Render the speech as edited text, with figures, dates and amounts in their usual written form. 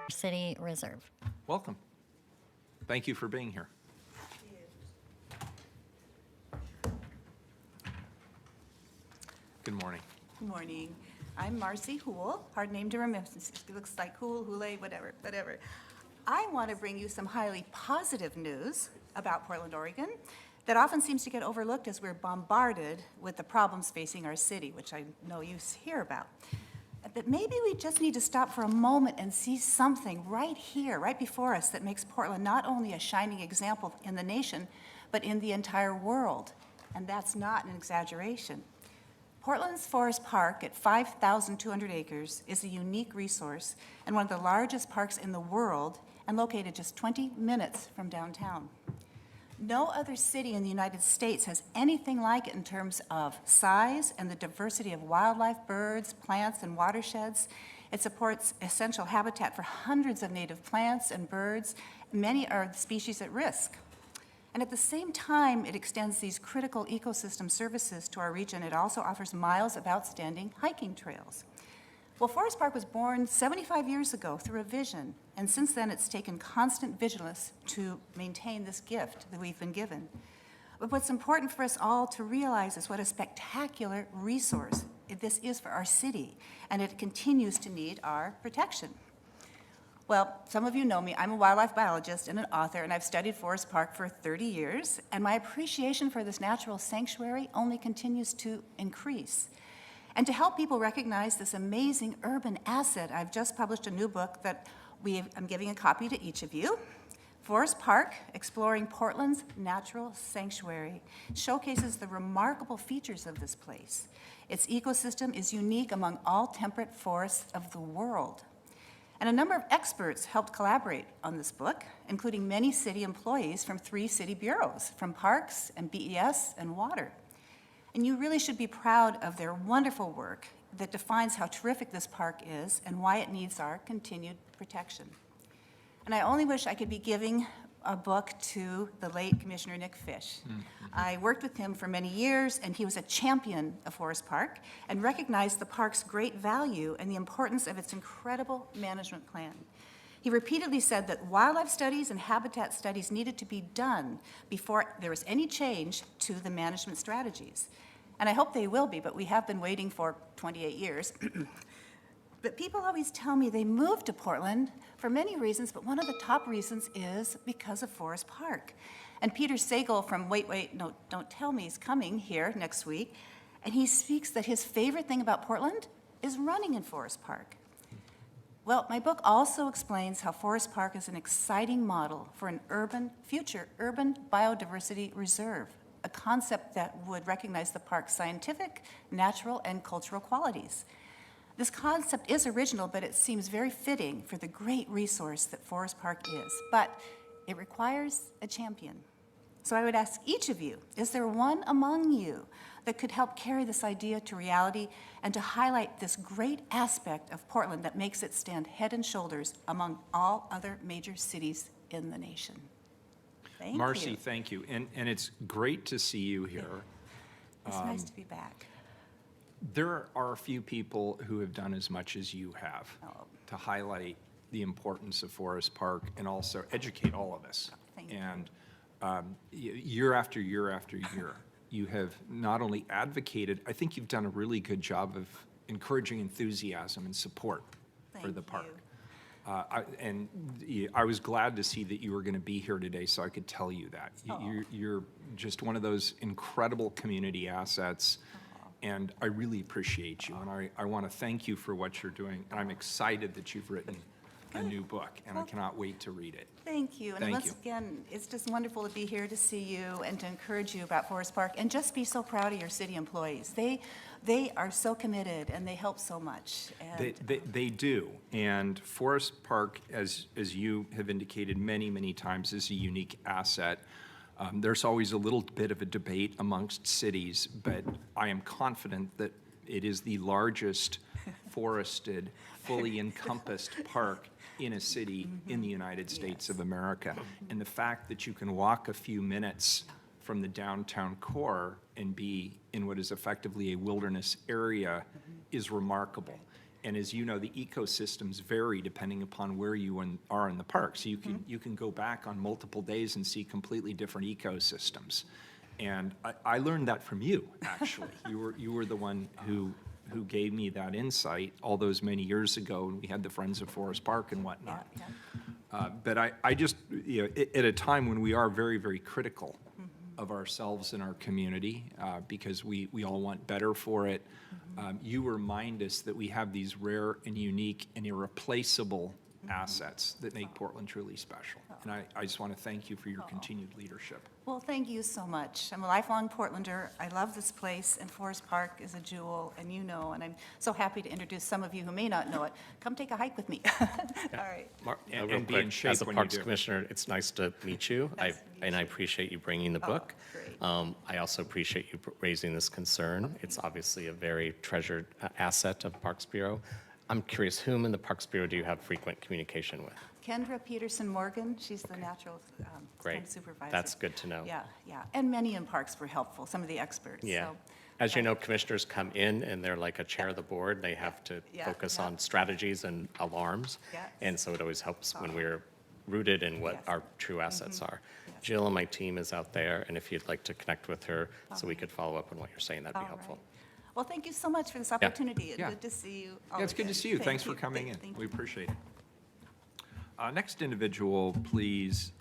City Reserve. Welcome. Thank you for being here. Good morning. Good morning. I'm Marcy Houle, hard name to remember. It looks like Houle, whatever. I want to bring you some highly positive news about Portland, Oregon that often seems to get overlooked as we're bombarded with the problems facing our city, which I know you hear about. But maybe we just need to stop for a moment and see something right here, right before us, that makes Portland not only a shining example in the nation, but in the entire world. And that's not an exaggeration. Portland's Forest Park at 5,200 acres is a unique resource and one of the largest parks in the world and located just 20 minutes from downtown. No other city in the United States has anything like it in terms of size and the diversity of wildlife, birds, plants, and watersheds. It supports essential habitat for hundreds of native plants and birds. Many are species at risk. And at the same time, it extends these critical ecosystem services to our region. It also offers miles of outstanding hiking trails. Well, Forest Park was born 75 years ago through a vision, and since then it's taken constant vigilance to maintain this gift that we've been given. But what's important for us all to realize is what a spectacular resource this is for our city, and it continues to need our protection. Well, some of you know me. I'm a wildlife biologist and an author, and I've studied Forest Park for 30 years, and my appreciation for this natural sanctuary only continues to increase. And to help people recognize this amazing urban asset, I've just published a new book that I'm giving a copy to each of you. Forest Park, Exploring Portland's Natural Sanctuary, showcases the remarkable features of this place. Its ecosystem is unique among all temperate forests of the world. And a number of experts helped collaborate on this book, including many city employees from 3 city bureaus, from Parks and BES and Water. And you really should be proud of their wonderful work that defines how terrific this park is and why it needs our continued protection. And I only wish I could be giving a book to the late Commissioner Nick Fish. I worked with him for many years, and he was a champion of Forest Park and recognized the park's great value and the importance of its incredible management plan. He repeatedly said that wildlife studies and habitat studies needed to be done before there was any change to the management strategies. And I hope they will be, but we have been waiting for 28 years. But people always tell me they moved to Portland for many reasons, but one of the top reasons is because of Forest Park. And Peter Sagal from Wait, No, Don't Tell Me is coming here next week, and he speaks that his favorite thing about Portland is running in Forest Park. Well, my book also explains how Forest Park is an exciting model for an future urban biodiversity reserve, a concept that would recognize the park's scientific, natural, and cultural qualities. This concept is original, but it seems very fitting for the great resource that Forest Park is. But it requires a champion. So I would ask each of you, is there one among you that could help carry this idea to reality and to highlight this great aspect of Portland that makes it stand head and shoulders among all other major cities in the nation? Thank you. Marcy, thank you. And it's great to see you here. It's nice to be back. There are a few people who have done as much as you have to highlight the importance of Forest Park and also educate all of us. Thank you. And year after year after year, you have not only advocated, I think you've done a really good job of encouraging enthusiasm and support for the park. I was glad to see that you were going to be here today so I could tell you that. You're just one of those incredible community assets, and I really appreciate you. And I want to thank you for what you're doing. And I'm excited that you've written a new book, and I cannot wait to read it. Thank you. And Thank once you. again, it's just wonderful to be here to see you and to encourage you about Forest Park and just be so proud of your city employees. They are so committed and they help so much. And They do. And Forest Park, as you have indicated many, many times, is a unique asset. There's always a little bit of a debate amongst cities, but I am confident that it is the largest forested, fully encompassed park in a city in the United States of America. And the fact that you can walk a few minutes from the downtown core and be in what is effectively a wilderness area is remarkable. And as you know, the ecosystems vary depending upon where you are in the park. So you can go back on multiple days and see completely different ecosystems. And I learned that from you, actually. You were the one who gave me that insight all those many years ago when we had the Friends of Forest Park and whatnot. But I just, at a time when we are very, very critical of ourselves and our community, because we all want better for it, you remind us that we have these rare and unique and irreplaceable assets that make Portland truly special. And I just want to thank you for your continued leadership. Well, thank you so much. I'm a lifelong Portlander. I love this place, and Forest Park is a jewel, and you know, and I'm so happy to introduce some of you who may not know it. Come take a hike with me. All right. And Real be in quick, shape as a when you Parks do. Commissioner, it's nice to meet you. Nice to meet And I you. appreciate you bringing the book. great. I also appreciate you raising this concern. It's obviously a very treasured asset of Parks Bureau. I'm curious, whom in the Parks Bureau do you have frequent communication with? Kendra Peterson Morgan, she's the natural Great. supervisor. That's good to know. Yeah, yeah. And many in parks were helpful, some of the experts. Yeah. So, As you know, commissioners come in and they're like a chair of the board. They have to Yeah, focus yeah. on strategies and alarms. Yes. And so it always helps when we're rooted in what Yes. our true assets are. Yes. Jill and my team is out there, and if you'd like to connect with her so we could follow up on what you're saying, that'd be all helpful. right. Well, thank you so much for this opportunity. Yeah. Good to see you. Yeah, it's good to again. see you. Thank Thanks for coming in. Thank We you. appreciate it. Next individual, please,